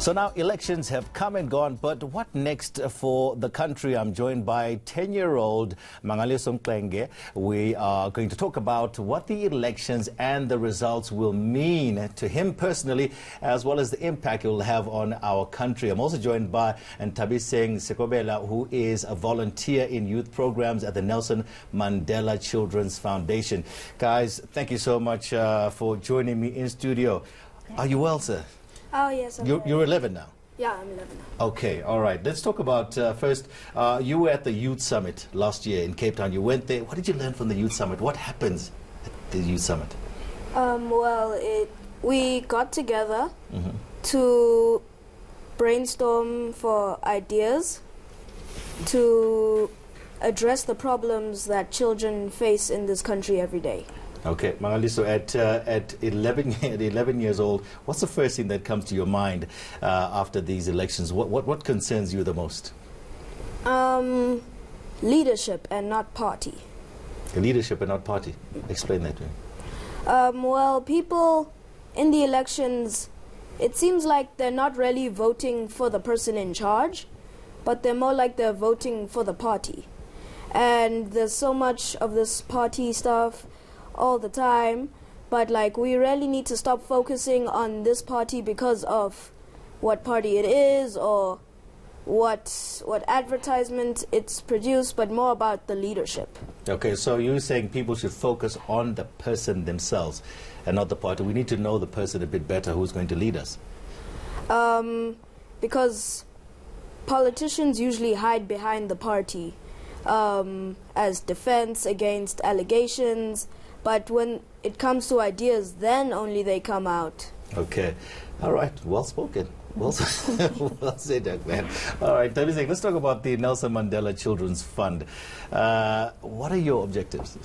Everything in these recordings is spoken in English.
So now elections have come and gone, but what next for the country? I'm joined by 10-year-old Mandela Mklenge. We are going to talk about what the elections and the results will mean to him personally, as well as the impact it will have on our country. I'm also joined by Ntabiseng Sekobela, who is a volunteer in youth programs at the Nelson Mandela Children's Foundation. Guys, thank you so much for joining me in studio. Are you well, sir? Oh, yes. You're 11 now? Yeah, I'm 11 now. Okay, all right. Let's talk about, first, you were at the Youth Summit last year in Cape Town. You went there. What did you learn from the Youth Summit? What happens at the Youth Summit? We got together to brainstorm for ideas to address the problems that children face in this country every day. Okay, Mangaliso, at 11 years old, what's the first thing that comes to your mind after these elections? What concerns you the most? Leadership and not party. Leadership and not party. Explain that to me. Well, people in the elections, it seems like they're not really voting for the person in charge, but they're more like they're voting for the party. And there's so much of this party stuff all the time, but like we really need to stop focusing on this party because of what party it is or what advertisement it's produced, but more about the leadership. Okay, so you're saying people should focus on the person themselves and not the party. We need to know the person a bit better who's going to lead us. Because politicians usually hide behind the party as defense against allegations, but when it comes to ideas, then only they come out. Okay. All right. Well spoken. Well said, young man. All right. Let's talk about the Nelson Mandela Children's Fund. What are your objectives?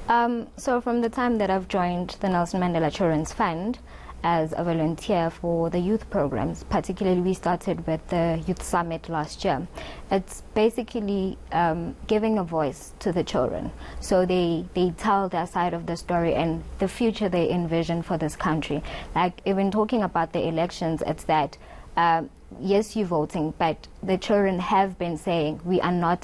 So from the time that I've joined the Nelson Mandela Children's Fund as a volunteer for the youth programs, particularly we started with the Youth Summit last year. It's basically giving a voice to the children. So they tell their side of the story and the future they envision for this country. Like even talking about the elections, it's that yes, you're voting, but the children have been saying we are not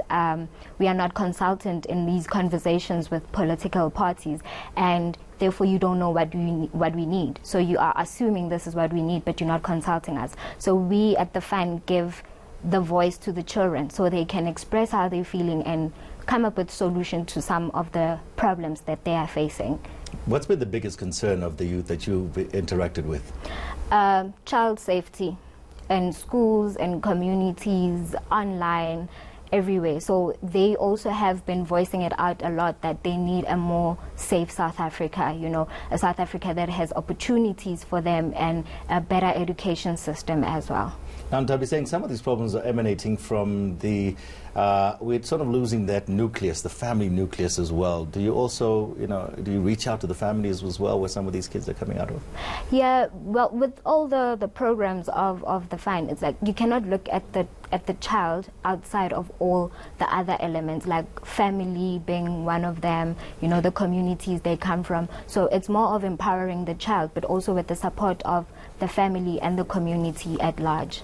consultant in these conversations with political parties, and therefore you don't know what we need. So you are assuming this is what we need, but you're not consulting us. So we at the fund give the voice to the children so they can express how they're feeling and come up with solutions to some of the problems that they are facing. What's been the biggest concern of the youth that you've interacted with? Child safety. In schools and communities, online, everywhere. So they also have been voicing it out a lot that they need a more safe South Africa, you know, a South Africa that has opportunities for them and a better education system as well. Now, Ntabi saying some of these problems are emanating from the, we're sort of losing that nucleus, the family nucleus as well. Do you also, do you reach out to the families as well where some of these kids are coming out of? Yeah, well, with all the programs of the fund, it's like you cannot look at the child outside of all the other elements, like family being one of them, the communities they come from. So it's more of empowering the child, but also with the support of the family and the community at large.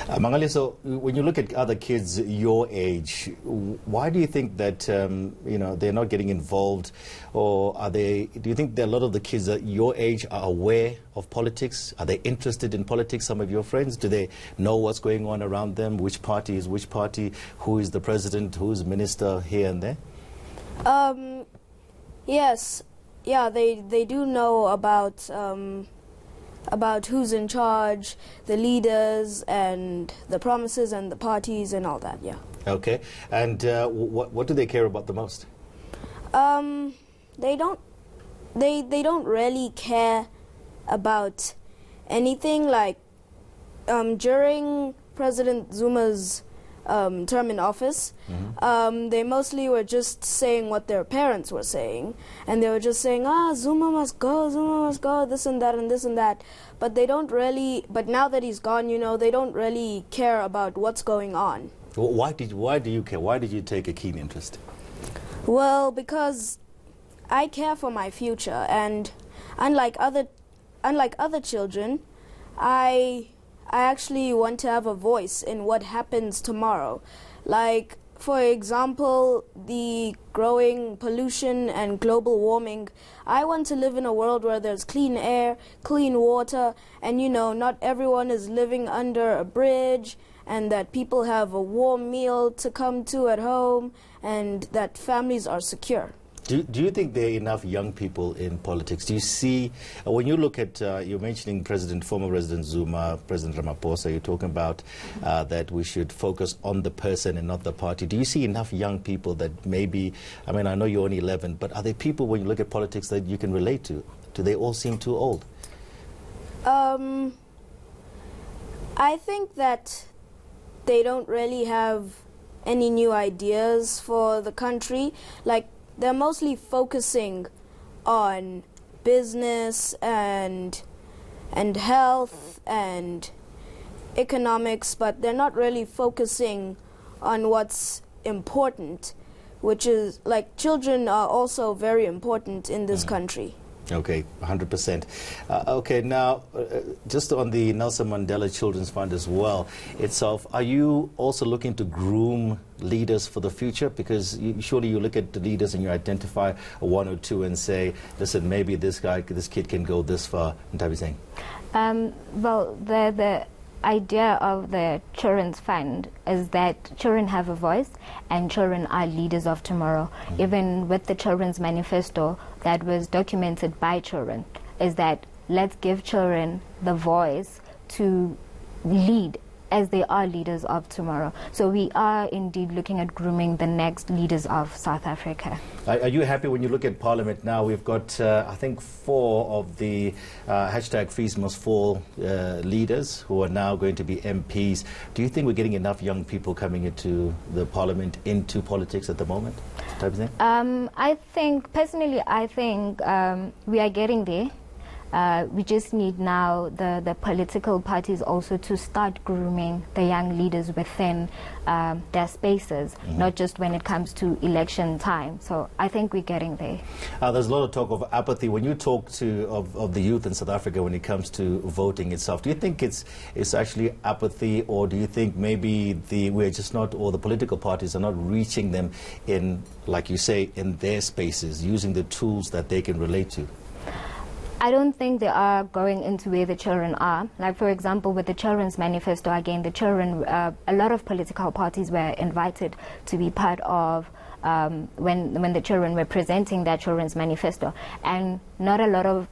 Mangali, so when you look at other kids your age, why do you think that they're not getting involved, or do you think that a lot of the kids at your age are aware of politics? Are they interested in politics? Some of your friends, do they know what's going on around them? Which party is which party? Who is the president? Who is minister here and there? Yes, yeah, they do know about who's in charge, the leaders, and the promises and the parties and all that, yeah. Okay, and what do they care about the most? They don't really care about anything. Like during President Zuma's term in office, they mostly were just saying what their parents were saying, and they were just saying, Zuma must go, this and that and this and that, but they don't really, but now that he's gone, they don't really care about what's going on. Well, why do you care? Why did you take a keen interest? Well, because I care for my future, and unlike other children, I I actually want to have a voice in what happens tomorrow. Like, for example, the growing pollution and global warming. I want to live in a world where there's clean air, clean water, and not everyone is living under a bridge, and that people have a warm meal to come to at home, and that families are secure. Do you think there are enough young people in politics? Do you see, when you look at, you're mentioning former President Zuma, President Ramaphosa, you're talking about that we should focus on the person and not the party. Do you see enough young people that maybe, I mean, I know you're only 11, but are there people when you look at politics that you can relate to? Do they all seem too old? I think that they don't really have any new ideas for the country. Like, they're mostly focusing on business and health and economics, but they're not really focusing on what's important, which is, like, children are also very important in this country. Okay, 100%. Okay, now, just on the Nelson Mandela Children's Fund as well itself, are you also looking to groom leaders for the future? Because surely you look at the leaders and you identify one or two and say, listen, maybe this kid can go this far, and type of thing. Well, the idea of the Children's Fund is that children have a voice and children are leaders of tomorrow. Even with the Children's Manifesto that was documented by children, is that let's give children the voice to lead as they are leaders of tomorrow. So we are indeed looking at grooming the next leaders of South Africa. Are you happy when you look at Parliament now? We've got, I think, 4 of the hashtag Fees Must Fall leaders who are now going to be MPs. Do you think we're getting enough young people coming into the Parliament, into politics at the moment? Type of thing? Personally, I think we are getting there. We just need now the political parties also to start grooming the young leaders within their spaces, not just when it comes to election time. So I think we're getting there. There's a lot of talk of apathy. When you talk of the youth in South Africa when it comes to voting itself, do you think it's actually apathy, or do you think maybe we're just not, or the political parties are not reaching them in, like you say, in their spaces, using the tools that they can relate to? I don't think they are going into where the children are. Like, for example, with the Children's Manifesto, again, the children, a lot of political parties were invited to be part of when the children were presenting their Children's Manifesto, and not a lot of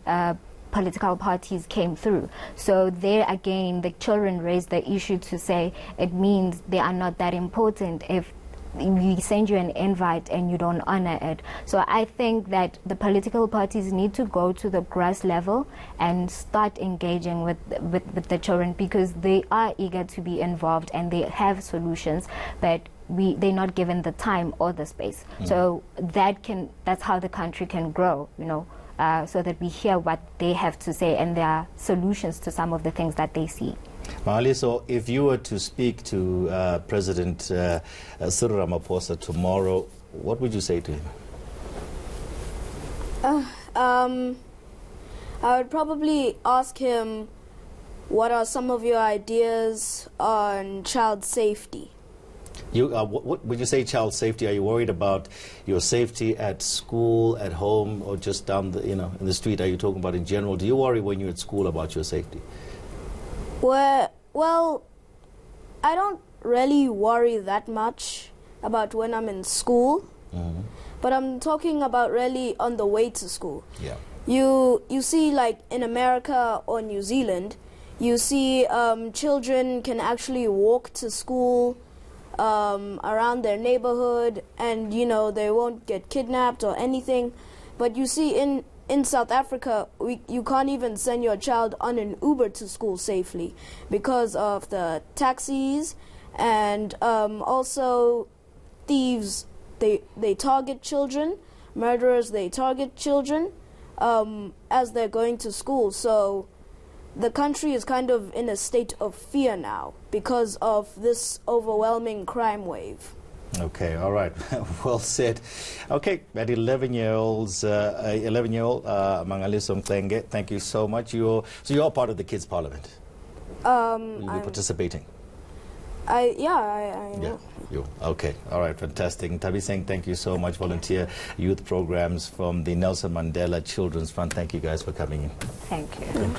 political parties came through. So there again, the children raised the issue to say it means they are not that important if we send you an invite and you don't honor it. So I think that the political parties need to go to the grass level and start engaging with the children, because they are eager to be involved and they have solutions, but they're not given the time or the space. So that's how the country can grow, so that we hear what they have to say and there are solutions to some of the things that they see. Maali, so if you were to speak to President Cyril Ramaphosa tomorrow, what would you say to him? I would probably ask him, what are some of your ideas on child safety? What would you say, child safety? Are you worried about your safety at school, at home, or just down the, in the street? Are you talking about in general? Do you worry when you're at school about your safety? Well, I don't really worry that much about when I'm in school, but I'm talking about really on the way to school. Yeah. You see, like in America or New Zealand, you see children can actually walk to school around their neighborhood, and they won't get kidnapped or anything. But you see, in South Africa, you can't even send your child on an Uber to school safely because of the taxis, and also thieves. They target children, murderers. They target children as they're going to school. So the country is kind of in a state of fear now because of this overwhelming crime wave. Okay, all right. Well said. Okay, that 11-year-old Mangaliso Mklenge, thank you so much. So you're part of the Kids Parliament. Will you be participating? I Yeah, know. you. Okay, all right, fantastic. Tabi Singh, thank you so much. Volunteer youth programs from the Nelson Mandela Children's Fund. Thank you guys for coming in. Thank you.